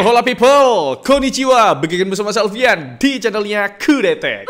Hola people, konnichiwa, begini bersama Salvian di channelnya Kudetek.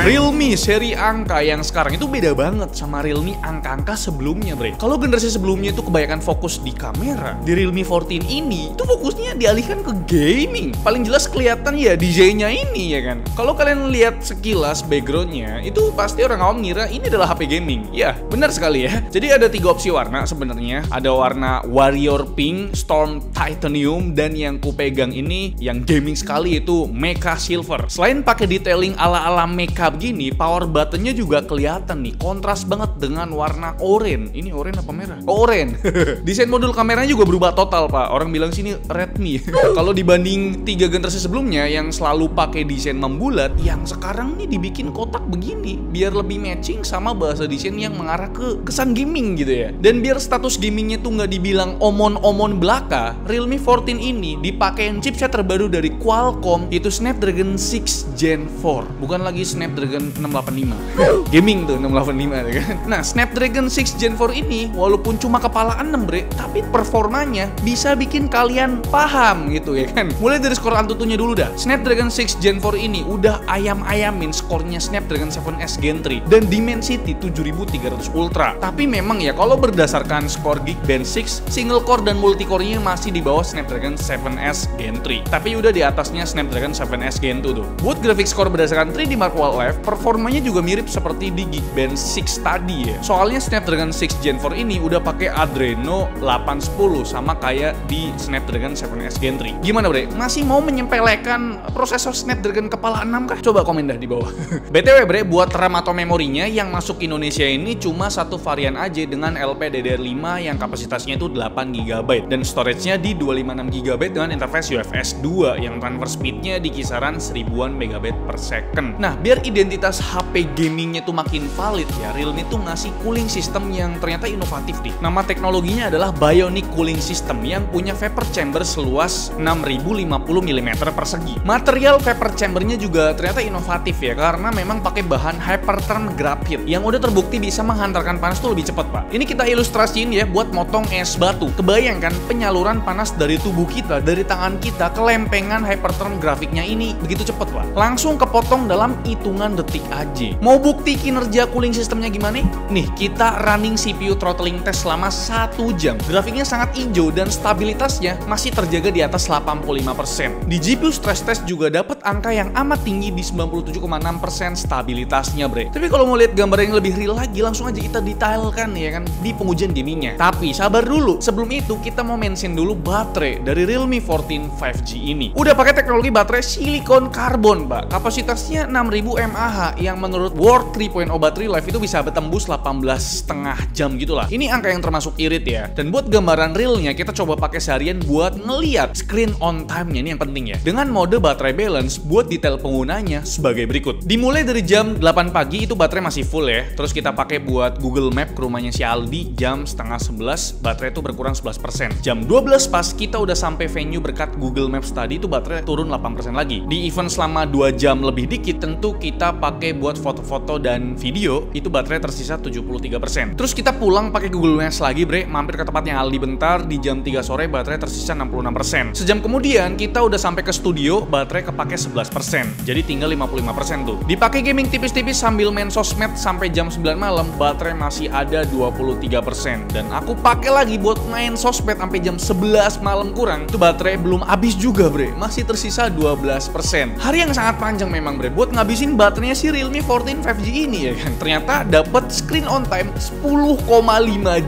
Realme seri angka yang sekarang itu beda banget sama Realme angka-angka sebelumnya, bre. Kalau generasi sebelumnya itu kebanyakan fokus di kamera, di Realme 14 ini itu fokusnya dialihkan ke gaming. Paling jelas kelihatan ya desainnya ini ya kan. Kalau kalian lihat sekilas backgroundnya, itu pasti orang awam ngira ini adalah HP gaming. Ya, benar sekali ya. Jadi ada 3 opsi warna sebenarnya. Ada warna Warrior Pink, Storm Titanium, dan yang kupegang ini yang gaming sekali itu Mecha Silver. Selain pakai detailing ala-ala Mecha begini, power buttonnya juga kelihatan nih, kontras banget dengan warna oranye. Ini oranye apa merah? Oranye. Desain modul kameranya juga berubah total, Pak. Orang bilang sini Redmi. Kalau dibanding 3 generasi sebelumnya yang selalu pakai desain membulat, yang sekarang nih dibikin kotak begini, biar lebih matching sama bahasa desain yang mengarah ke kesan gaming gitu ya. Dan biar status gamingnya tuh nggak dibilang omon-omon belaka, Realme 14 ini dipakein chipset terbaru dari Qualcomm, yaitu Snapdragon 6 Gen 4. Bukan lagi Snapdragon 685. Gaming tuh 685 kan. Nah, Snapdragon 6 Gen 4 ini walaupun cuma kepala 6, bre, tapi performanya bisa bikin kalian paham gitu ya kan. Mulai dari skor Antutunya dulu dah. Snapdragon 6 Gen 4 ini udah ayam-ayamin skornya Snapdragon 7S Gen 3 dan Dimensity 7300 Ultra. Tapi memang ya kalau berdasarkan skor Geekbench 6, single core dan multicore-nya masih di bawah Snapdragon 7S Gen 3. Tapi udah di atasnya Snapdragon 7S Gen 2 tuh. Buat graphics score berdasarkan 3D Mark Wildlife, performanya juga mirip seperti di Geekbench 6 tadi ya. Soalnya Snapdragon 6 Gen 4 ini udah pakai Adreno 810 sama kayak di Snapdragon 7S Gen 3. Gimana, bre? Masih mau menyempelekan prosesor Snapdragon kepala 6 kah? Coba komen dah di bawah. BTW, bre, buat RAM atau memorinya yang masuk Indonesia ini cuma satu varian aja dengan LPDDR5 yang kapasitasnya itu 8GB dan storage-nya di 256GB dengan interface UFS 2 yang transfer speed-nya di kisaran 1000-an megabit per second. Nah, biar identitas HP gamingnya tuh makin valid ya, Realme tuh ngasih cooling system yang ternyata inovatif nih. Nama teknologinya adalah Bionic Cooling System yang punya vapor chamber seluas 6050 mm persegi. Material vapor chambernya juga ternyata inovatif ya, karena memang pakai bahan Hypertherm Graphite yang udah terbukti bisa menghantarkan panas tuh lebih cepat, Pak. Ini kita ilustrasiin ya buat motong es batu. Kebayangkan penyaluran panas dari tubuh kita, dari tangan kita ke lempengan Hypertherm Graphite-nya ini begitu cepat, Pak. Langsung kepotong dalam hitungan detik aja. Mau bukti kinerja cooling sistemnya gimana? Nih, kita running CPU throttling test selama 1 jam. Grafiknya sangat hijau dan stabilitasnya masih terjaga di atas 85%. Di GPU stress test juga dapat angka yang amat tinggi di 97,6% stabilitasnya, bre. Tapi kalau mau lihat gambar yang lebih real lagi, langsung aja kita detailkan ya kan di pengujian gamingnya. Tapi sabar dulu, sebelum itu kita mau mention dulu baterai dari Realme 14 5G ini. Udah pakai teknologi baterai silikon karbon, Pak. Kapasitasnya 6000 mAh yang menurut World 3.0 Battery Life itu bisa bertembus 18,5 jam gitulah. Ini angka yang termasuk irit ya. Dan buat gambaran realnya kita coba pakai seharian buat ngeliat screen on time-nya, ini yang penting ya. Dengan mode baterai balance buat detail penggunanya sebagai berikut. Dimulai dari jam 8 pagi itu baterai masih full ya. Terus kita pakai buat Google Map ke rumahnya si Aldi jam setengah 11, baterai itu berkurang 11%. Jam 12 pas kita udah sampai venue berkat Google Maps tadi itu baterai turun 8% lagi. Di event selama 2 jam lebih dikit tentu kita pakai buat foto-foto dan video, itu baterai tersisa 73%. Terus kita pulang pakai Google Maps lagi, bre, mampir ke tempatnya Aldi bentar, di jam 3 sore baterai tersisa 66%. Sejam kemudian kita udah sampai ke studio, baterai kepake 11%. Jadi tinggal 55% tuh. Dipakai gaming tipis-tipis sambil main sosmed sampai jam 9 malam, baterai masih ada 23%. Dan aku pakai lagi buat main sosmed sampai jam 11 malam kurang, itu baterai belum habis juga, bre. Masih tersisa 12%. Hari yang sangat panjang memang, bre, buat ngabisin baterainya si Realme 14 5G ini ya kan. Ternyata dapat screen on time 10,5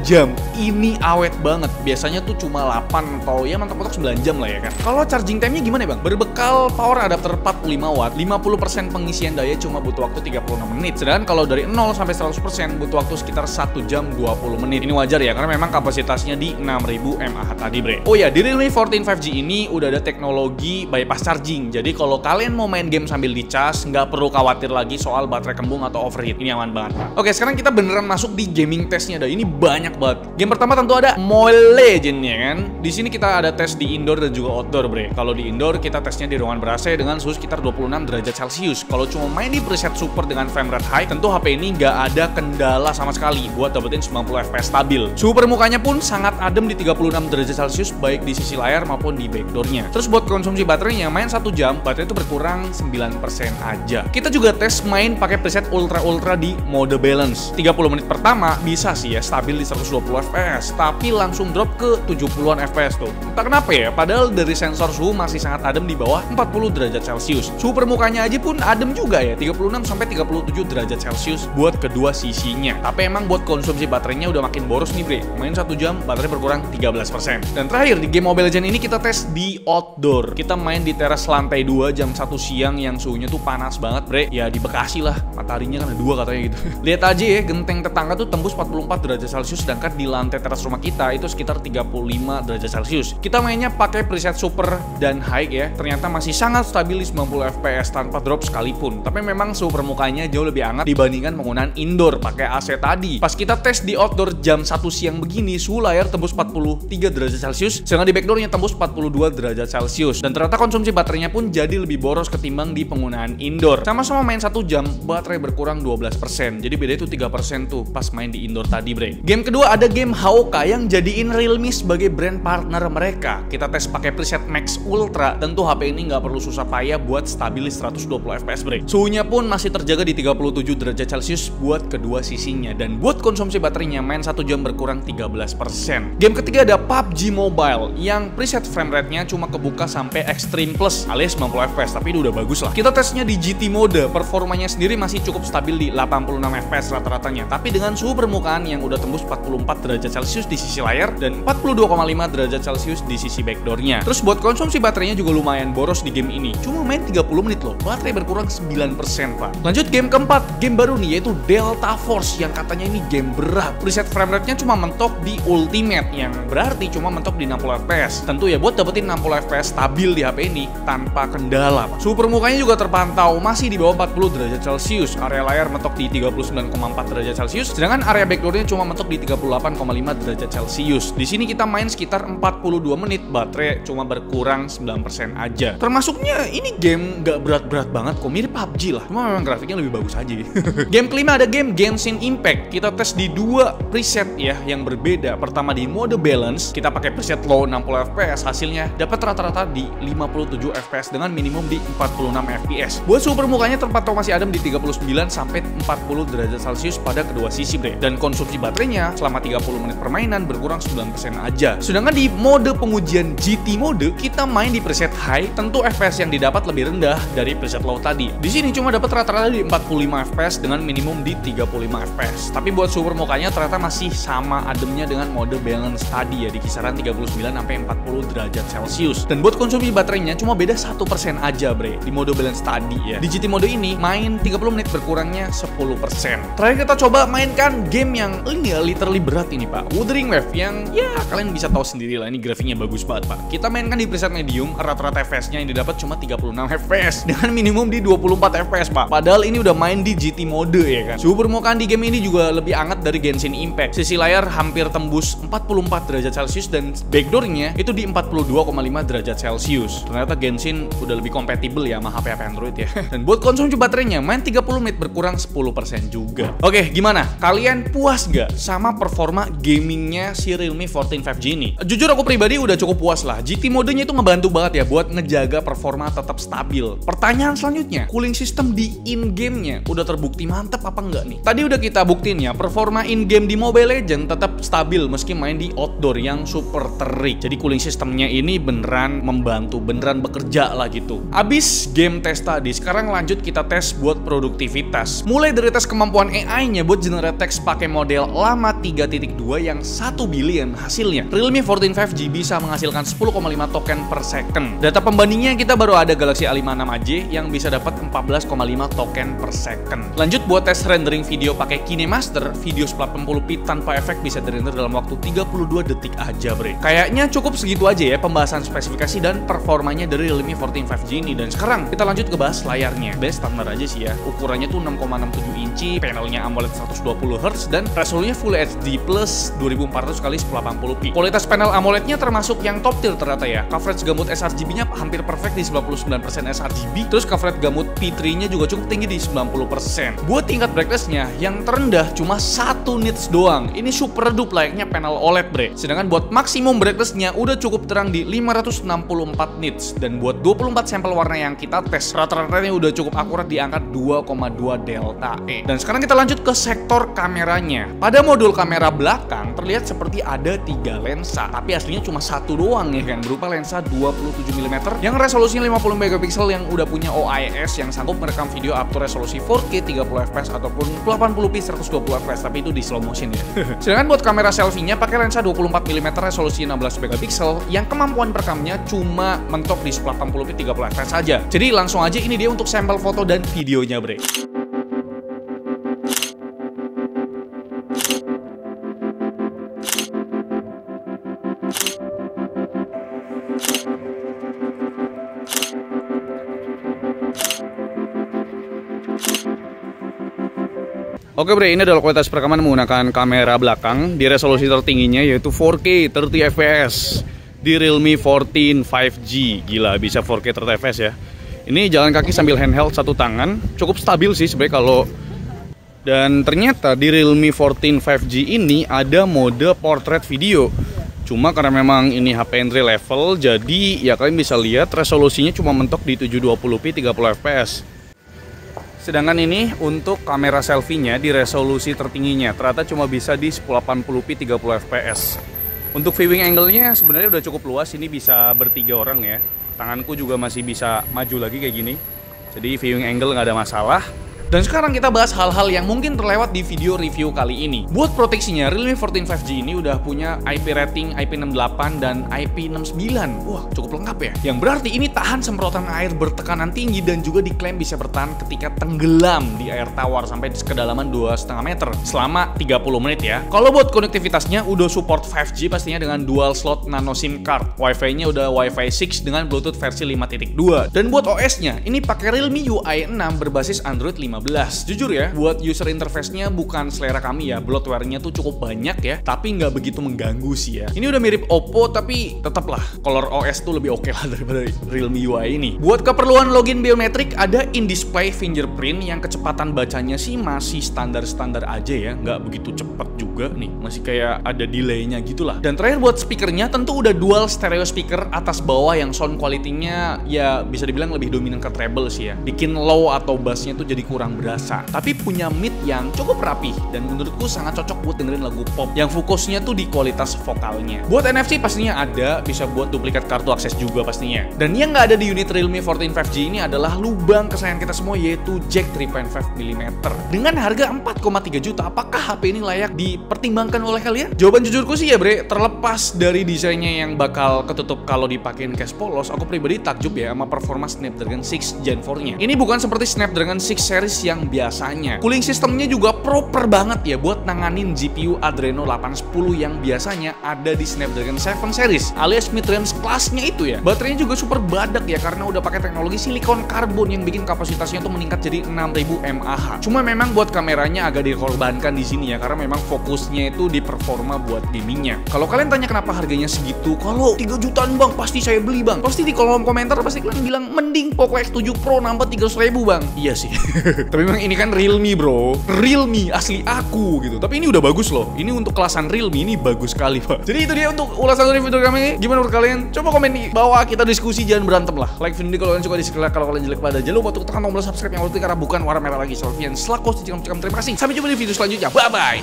jam. Ini awet banget. Biasanya tuh cuma 8 atau ya mentok-mentok 9 jam lah ya kan. Kalau charging time-nya gimana, Bang? Berbekal power adapter 45 watt, 50% pengisian daya cuma butuh waktu 36 menit. Sedangkan kalau dari 0 sampai 100% butuh waktu sekitar 1 jam 20 menit. Ini wajar ya, karena memang kapasitasnya di 6000 mAh tadi, bre. Oh ya, di Realme 14 5G ini udah ada teknologi bypass charging. Jadi kalau kalian mau main game sambil dicas, nggak perlu khawatir lagi lagi soal baterai kembung atau overheat. Ini aman banget. Oke, sekarang kita beneran masuk di gaming testnya dah. Ini banyak banget. Game pertama tentu ada Mobile Legends ya kan. Di sini kita ada tes di indoor dan juga outdoor, bre. Kalau di indoor kita tesnya di ruangan ber-AC dengan suhu sekitar 26 derajat Celcius. Kalau cuma main di preset super dengan frame rate high, tentu HP ini nggak ada kendala sama sekali buat dapetin 90 FPS stabil. Suhu permukaannya pun sangat adem di 36 derajat Celcius baik di sisi layar maupun di backdoornya. Terus buat konsumsi baterainya, main 1 jam, baterai itu berkurang 9% aja. Kita juga tes main pakai preset ultra di mode balance. 30 menit pertama bisa sih ya stabil di 120 FPS, tapi langsung drop ke 70-an FPS tuh. Entah kenapa ya, padahal dari sensor suhu masih sangat adem di bawah 40 derajat Celcius. Suhu permukaannya aja pun adem juga ya, 36 sampai 37 derajat Celcius buat kedua sisinya. Tapi emang buat konsumsi baterainya udah makin boros nih, bre. Main 1 jam, baterai berkurang 13%. Dan terakhir di game Mobile Legends ini kita tes di outdoor. Kita main di teras lantai 2 jam 1 siang yang suhunya tuh panas banget, bre. Ya di Bekasi lah, mataharinya kan ada 2 katanya gitu. Lihat aja ya, genteng tetangga tuh tembus 44 derajat Celcius, sedangkan di lantai teras rumah kita itu sekitar 35 derajat Celcius. Kita mainnya pakai preset super dan high ya, ternyata masih sangat stabil di 90 FPS tanpa drop sekalipun. Tapi memang suhu permukaannya jauh lebih hangat dibandingkan penggunaan indoor pakai AC tadi. Pas kita tes di outdoor jam 1 siang begini, suhu layar tembus 43 derajat Celcius, sedangkan di backdoornya tembus 42 derajat Celcius. Dan ternyata konsumsi baterainya pun jadi lebih boros ketimbang di penggunaan indoor. Sama-sama main 1 jam, baterai berkurang 12%. Jadi beda itu 3% tuh pas main di indoor tadi, bre. Game kedua ada game HOKA yang jadiin Realme sebagai brand partner mereka. Kita tes pakai preset Max Ultra, tentu HP ini nggak perlu susah payah buat stabil 120 FPS, bre. Suhunya pun masih terjaga di 37 derajat Celcius buat kedua sisinya. Dan buat konsumsi baterainya main 1 jam berkurang 13%. Game ketiga ada PUBG Mobile yang preset frame rate-nya cuma kebuka sampai Extreme Plus alias 90 FPS, tapi itu udah bagus lah. Kita tesnya di GT mode, performanya sendiri masih cukup stabil di 86 FPS rata-ratanya, tapi dengan suhu permukaan yang udah tembus 44 derajat Celcius di sisi layar dan 42,5 derajat Celcius di sisi backdoornya. Terus buat konsumsi baterainya juga lumayan boros di game ini, cuma main 30 menit loh, baterai berkurang 9%, pak. Lanjut game keempat, game baru nih yaitu Delta Force yang katanya ini game berat. Preset frame rate-nya cuma mentok di Ultimate yang berarti cuma mentok di 60 FPS. Tentu ya buat dapetin 60 FPS stabil di HP ini tanpa kendala, pak. Suhu permukaannya juga terpantau masih di bawah 40 derajat Celcius. Area layar mentok di 39,4 derajat Celcius, sedangkan area backdoornya cuma mentok di 38,5 derajat Celcius. Di sini kita main sekitar 42 menit, baterai cuma berkurang 9% aja. Termasuknya ini game gak berat-berat banget kok, mirip PUBG lah. Cuma memang grafiknya lebih bagus aja. Game kelima ada game Genshin Impact. Kita tes di 2 preset ya yang berbeda. Pertama di mode balance, kita pakai preset low 60 FPS, hasilnya dapat rata-rata di 57 FPS dengan minimum di 46 FPS. Buat suhu permukaannya terpantau masih adem di 39 sampai 40 derajat Celcius pada kedua sisi, bre. Dan konsumsi baterainya selama 30 menit permainan berkurang 9% aja. Sedangkan di mode pengujian GT mode, kita main di preset high, tentu FPS yang didapat lebih rendah dari preset low tadi. Di sini cuma dapat rata-rata di 45 FPS dengan minimum di 35 FPS. Tapi buat suhu permukaannya ternyata masih sama ademnya dengan mode balance tadi ya, di kisaran 39 sampai 40 derajat Celcius. Dan buat konsumsi baterainya cuma beda 1% aja, bre, di mode balance tadi ya. Di GT mode ini main 30 menit berkurangnya 10%. Terakhir kita coba mainkan game yang ini ya literally berat ini, pak. Wuthering Waves yang ya kalian bisa tahu sendiri lah, ini grafiknya bagus banget, pak. Kita mainkan di preset medium, rata-rata FPS-nya yang didapat cuma 36 FPS dengan minimum di 24 FPS, pak. Padahal ini udah main di GT mode ya kan. Suhu permukaan di game ini juga lebih hangat dari Genshin Impact. Sisi layar hampir tembus 44 derajat Celcius dan backdoornya itu di 42,5 derajat Celcius. Ternyata Genshin udah lebih kompatibel ya sama HP Android ya. Dan buat konsumsi baterainya main 30 menit berkurang 10% juga. Oke, gimana? Kalian puas gak sama performa gamingnya si Realme 14 5G ini? Jujur aku pribadi udah cukup puas lah. GT modenya itu ngebantu banget ya buat ngejaga performa tetap stabil. Pertanyaan selanjutnya, cooling system di in-game-nya udah terbukti mantep apa enggak nih? Tadi udah kita buktiin ya, performa in-game di Mobile Legends tetap stabil meski main di outdoor yang super terik. Jadi cooling systemnya ini beneran membantu, beneran bekerja lah gitu. Abis game tes tadi, sekarang lanjut kita tes buat produktivitas. Mulai dari tes kemampuan AI-nya buat generate text pakai model lama 3.2 yang 1 billion hasilnya. Realme 14 5G bisa menghasilkan 10,5 token per second. Data pembandingnya kita baru ada Galaxy A56 AJ yang bisa dapat 14,5 token per second. Lanjut buat tes rendering video pakai KineMaster, video 1080p tanpa efek bisa dirender dalam waktu 32 detik aja, bre. Kayaknya cukup segitu aja ya pembahasan spesifikasi dan performanya dari Realme 14 5G ini. Dan sekarang kita lanjut ke bahas layarnya. Best standar aja aja sih ya. Ukurannya tuh 6,67 inci, panelnya AMOLED 120Hz, dan resolusinya Full HD Plus 2400 x 1080p. Kualitas panel AMOLED-nya termasuk yang top tier ternyata ya. Coverage gamut sRGB-nya hampir perfect di 99% sRGB, terus coverage gamut P3-nya juga cukup tinggi di 90%. Buat tingkat brightness-nya, yang terendah cuma 1 nits doang. Ini super redup layaknya panel OLED, bre. Sedangkan buat maksimum brightness-nya udah cukup terang di 564 nits, dan buat 24 sampel warna yang kita tes, rata-ratanya udah cukup akurat di angka 2,2 delta E. Dan sekarang kita lanjut ke sektor kameranya. Pada modul kamera belakang terlihat seperti ada 3 lensa, tapi aslinya cuma satu doang ya kan, berupa lensa 27mm yang resolusinya 50 megapiksel yang udah punya OIS yang sanggup merekam video up to resolusi 4K 30fps ataupun 80p 120fps, tapi itu di slow motion ya. Sedangkan buat kamera selfie-nya pakai lensa 24mm resolusi 16 megapiksel yang kemampuan perekamnya cuma mentok di 1080p 30fps saja. Jadi langsung aja ini dia untuk sampel foto dan videonya, bre. Oke bre, ini adalah kualitas perekaman menggunakan kamera belakang di resolusi tertingginya yaitu 4K 30fps di Realme 14 5G. Gila, bisa 4K 30fps ya. Ini jalan kaki sambil handheld satu tangan, cukup stabil sih sebenarnya kalau. Dan ternyata di Realme 14 5G ini ada mode portrait video. Cuma karena memang ini HP entry level, jadi ya kalian bisa lihat resolusinya cuma mentok di 720p 30fps. Sedangkan ini untuk kamera selfie-nya di resolusi tertingginya, ternyata cuma bisa di 1080p 30fps. Untuk viewing angle-nya sebenarnya udah cukup luas, ini bisa bertiga orang ya. Tanganku juga masih bisa maju lagi kayak gini. Jadi viewing angle nggak ada masalah. Dan sekarang kita bahas hal-hal yang mungkin terlewat di video review kali ini. Buat proteksinya, Realme 14 5G ini udah punya IP rating IP68 dan IP69. Wah, cukup lengkap ya. Yang berarti ini tahan semprotan air bertekanan tinggi dan juga diklaim bisa bertahan ketika tenggelam di air tawar sampai ke kedalaman 2,5 meter selama 30 menit ya. Kalau buat konektivitasnya udah support 5G pastinya dengan dual slot nano SIM card. Wi-Fi-nya udah Wi-Fi 6 dengan Bluetooth versi 5.2. Dan buat OS-nya, ini pakai Realme UI 6 berbasis Android 15. Jujur ya, buat user interface-nya bukan selera kami ya, bloatware-nya tuh cukup banyak ya, tapi nggak begitu mengganggu sih ya. Ini udah mirip Oppo, tapi tetaplah color OS tuh lebih oke lah daripada Realme UI ini. Buat keperluan login biometrik, ada in-display fingerprint yang kecepatan bacanya sih masih standar-standar aja ya, nggak begitu cepat juga nih, masih kayak ada delay-nya gitulah. Dan terakhir buat speakernya tentu udah dual stereo speaker atas bawah yang sound quality-nya ya bisa dibilang lebih dominan ke treble sih ya, bikin low atau bass-nya tuh jadi kurang berasa, tapi punya mid yang cukup rapi dan menurutku sangat cocok buat dengerin lagu pop yang fokusnya tuh di kualitas vokalnya. Buat NFC pastinya ada, bisa buat duplikat kartu akses juga pastinya. Dan yang nggak ada di unit Realme 14 5G ini adalah lubang kesayangan kita semua, yaitu jack 3.5mm. Dengan harga 4,3 juta, apakah HP ini layak dipertimbangkan oleh kalian? Jawaban jujurku sih ya bre, terlepas dari desainnya yang bakal ketutup kalau dipakein case polos, aku pribadi takjub ya sama performa Snapdragon 6 Gen 4-nya. Ini bukan seperti Snapdragon 6 series yang biasanya. Cooling sistemnya juga proper banget ya buat nanganin GPU Adreno 810 yang biasanya ada di Snapdragon 7 series alias mid-range kelasnya itu ya. Baterainya juga super badak ya karena udah pakai teknologi silikon karbon yang bikin kapasitasnya tuh meningkat jadi 6000 mAh. Cuma memang buat kameranya agak dikorbankan di sini ya karena memang fokusnya itu di performa buat gamingnya. Kalau kalian tanya kenapa harganya segitu, kalau 3 jutaan bang pasti saya beli bang. Pasti di kolom komentar pasti kalian bilang mending Poco X7 Pro nambah 300.000 bang. Iya sih. Tapi memang ini kan Realme bro, Realme asli aku gitu. Tapi ini udah bagus loh. Ini untuk kelasan Realme ini bagus sekali pak. Jadi itu dia untuk ulasan review dari kami. Gimana menurut kalian? Coba komen di bawah, kita diskusi, jangan berantem lah. Like video ini kalau kalian suka, dislike kalau kalian jelek pada. Jangan lupa untuk tekan tombol subscribe yang waktu karena bukan warna merah lagi. Solvian, selaku terima kasih. Sampai jumpa di video selanjutnya. Bye bye.